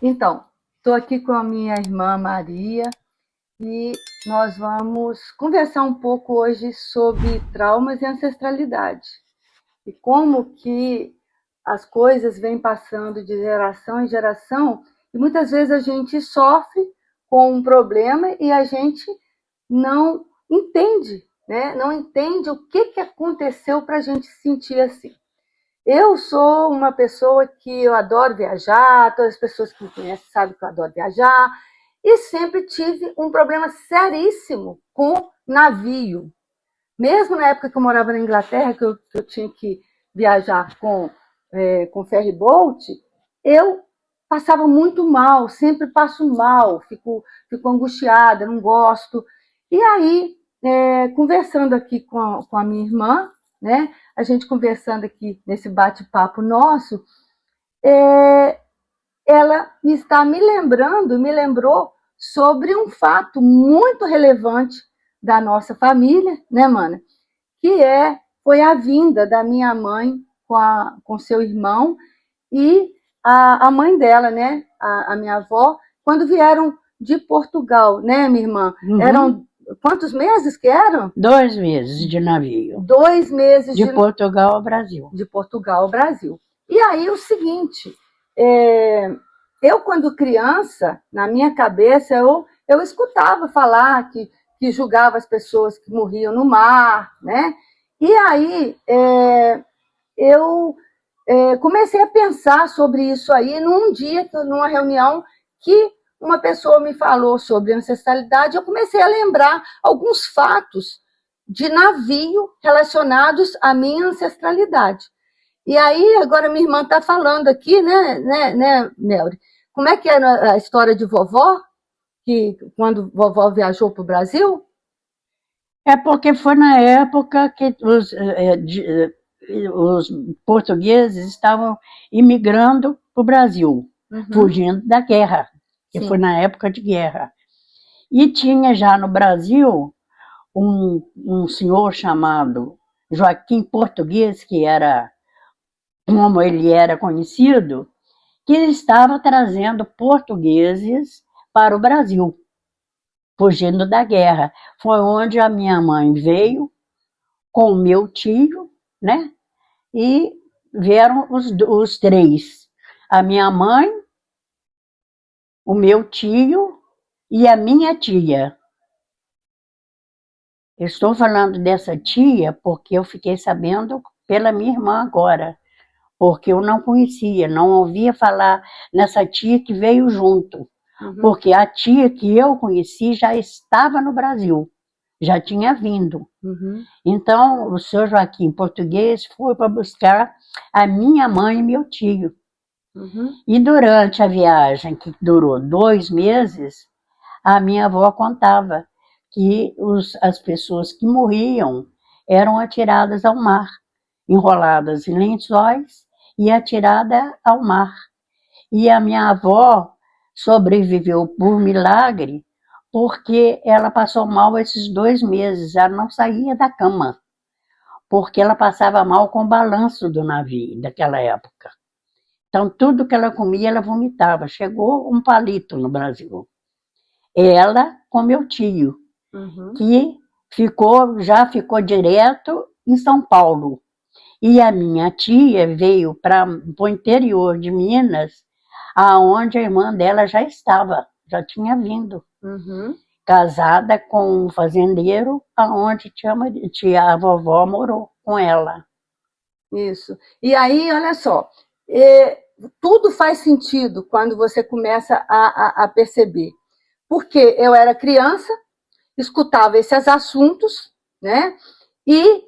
Então, estou aqui com a minha irmã Maria e nós vamos conversar um pouco hoje sobre traumas e ancestralidade e como que as coisas vêm passando de geração em geração e muitas vezes a gente sofre com um problema e a gente não entende, né? Não entende o que aconteceu para a gente se sentir assim. Eu sou uma pessoa que eu adoro viajar, todas as pessoas que me conhecem sabem que eu adoro viajar, e sempre tive um problema seríssimo com navio. Mesmo na época que eu morava na Inglaterra, que eu tinha que viajar com ferry boat, eu passava muito mal, sempre passo mal, fico angustiada, não gosto. E aí, conversando aqui com a minha irmã, né, a gente conversando aqui nesse bate-papo nosso, é, ela me lembrou sobre um fato muito relevante da nossa família, né, mana? Foi a vinda da minha mãe com seu irmão e a mãe dela, né, a minha avó, quando vieram de Portugal, né, minha irmã? Uhum. Eram quantos meses que eram? 2 meses de navio. 2 meses de Portugal ao Brasil. De Portugal ao Brasil. E aí o seguinte, eu quando criança, na minha cabeça, eu escutava falar que julgava as pessoas que morriam no mar, né? E aí eu comecei a pensar sobre isso aí num dia, numa reunião, que uma pessoa me falou sobre ancestralidade, eu comecei a lembrar alguns fatos de navio relacionados à minha ancestralidade. E aí, agora minha irmã está falando aqui, né, Melry? Como é que era a história de vovó, que quando vovó viajou para o Brasil? É porque foi na época que os portugueses estavam imigrando para o Brasil, fugindo da guerra, que foi na época de guerra. E tinha já no Brasil um senhor chamado Joaquim Português, que era, como ele era conhecido, que estava trazendo portugueses para o Brasil, fugindo da guerra. Foi onde a minha mãe veio com o meu tio, né? E vieram os três. A minha mãe, o meu tio e a minha tia. Eu estou falando dessa tia porque eu fiquei sabendo pela minha irmã agora, porque eu não conhecia, não ouvia falar nessa tia que veio junto, porque a tia que eu conheci já estava no Brasil, já tinha vindo. Então, o seu Joaquim Português foi para buscar a minha mãe e meu tio. E durante a viagem, que durou 2 meses, a minha avó contava que as pessoas que morriam eram atiradas ao mar, enroladas em lençóis e atiradas ao mar. E a minha avó sobreviveu por milagre, porque ela passou mal esses 2 meses, ela não saía da cama, porque ela passava mal com o balanço do navio daquela época. Então, tudo que ela comia, ela vomitava. Chegou um palito no Brasil. Ela com meu tio, que já ficou direto em São Paulo. E a minha tia veio para o interior de Minas, aonde a irmã dela já estava, já tinha vindo. Casada com um fazendeiro, aonde a vovó morou com ela. Isso. E aí, olha só, tudo faz sentido quando você começa a perceber. Porque eu era criança, escutava esses assuntos, né? E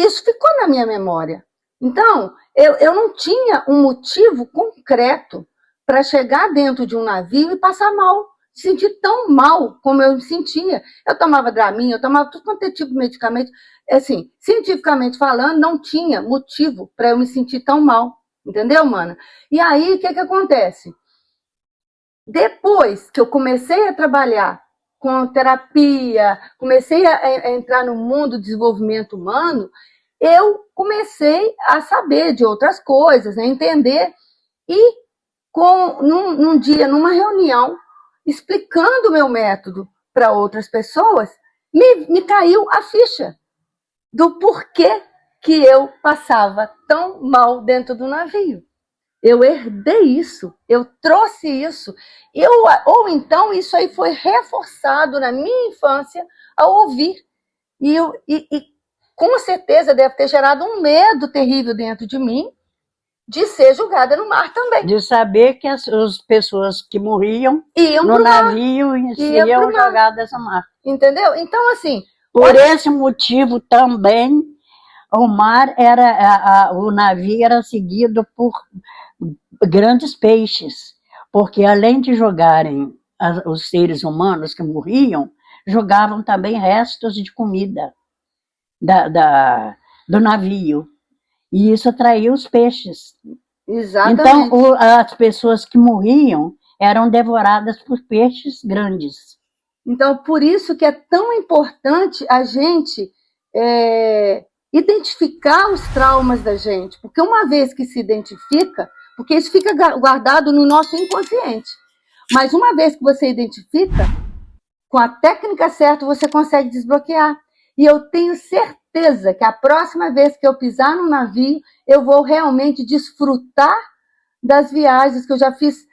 isso ficou na minha memória. Então, eu não tinha um motivo concreto para chegar dentro de um navio e passar mal, sentir tão mal como eu me sentia. Eu tomava Dramin, eu tomava tudo quanto é tipo de medicamento. Assim, cientificamente falando, não tinha motivo para eu me sentir tão mal. Entendeu, mana? E aí, o que acontece? Depois que eu comecei a trabalhar com terapia, comecei a entrar no mundo do desenvolvimento humano, eu comecei a saber de outras coisas, a entender, e num dia, numa reunião, explicando o meu método para outras pessoas, me caiu a ficha do porquê que eu passava tão mal dentro do navio. Eu herdei isso, eu trouxe isso, ou então isso aí foi reforçado na minha infância ao ouvir. E com certeza deve ter gerado um medo terrível dentro de mim de ser julgada no mar também. De saber que as pessoas que morriam no navio seriam jogadas no mar. Entendeu? Então, assim... Por esse motivo também, o mar o navio era seguido por grandes peixes, porque além de jogarem os seres humanos que morriam, jogavam também restos de comida do navio. E isso atraía os peixes. Exatamente. Então, as pessoas que morriam eram devoradas por peixes grandes. Então, por isso que é tão importante a gente identificar os traumas da gente, porque uma vez que se identifica, porque isso fica guardado no nosso inconsciente, mas uma vez que você identifica, com a técnica certa você consegue desbloquear. E eu tenho certeza que a próxima vez que eu pisar no navio, eu vou realmente desfrutar das viagens que eu já fiz,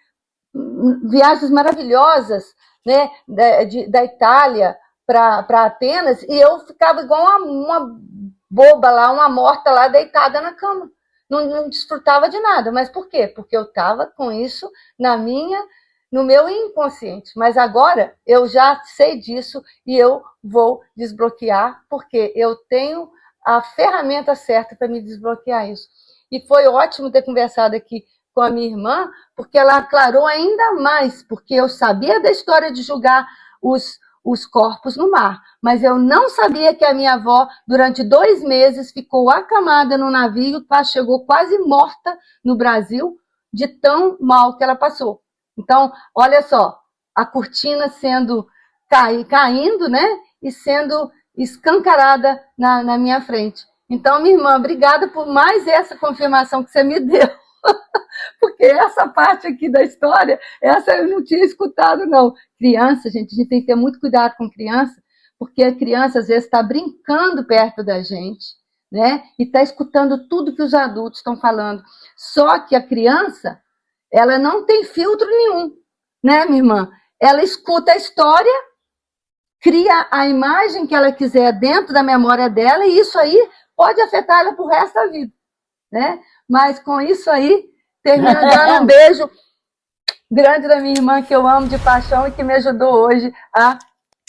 viagens maravilhosas, né, da Itália para Atenas, e eu ficava igual uma boba lá, uma morta lá, deitada na cama. Não desfrutava de nada. Mas por quê? Porque eu estava com isso no meu inconsciente. Mas agora eu já sei disso e eu vou desbloquear, porque eu tenho a ferramenta certa para me desbloquear isso. E foi ótimo ter conversado aqui com a minha irmã, porque ela aclarou ainda mais, porque eu sabia da história de julgar os corpos no mar, mas eu não sabia que a minha avó, durante 2 meses, ficou acamada no navio, chegou quase morta no Brasil, de tão mal que ela passou. Então, olha só, a cortina sendo caindo, né? E sendo escancarada na minha frente. Então, minha irmã, obrigada por mais essa confirmação que você me deu. Porque essa parte aqui da história, essa eu não tinha escutado, não. Criança, gente, a gente tem que ter muito cuidado com criança, porque a criança, às vezes, está brincando perto da gente, né? E está escutando tudo que os adultos estão falando. Só que a criança, ela não tem filtro nenhum, né, minha irmã? Ela escuta a história, cria a imagem que ela quiser dentro da memória dela, e isso aí pode afetar ela pro resto da vida, né? Mas com isso aí, termino dando um beijo grande da minha irmã, que eu amo de paixão e que me ajudou hoje a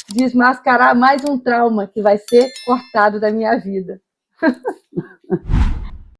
desmascarar mais um trauma que vai ser cortado da minha vida.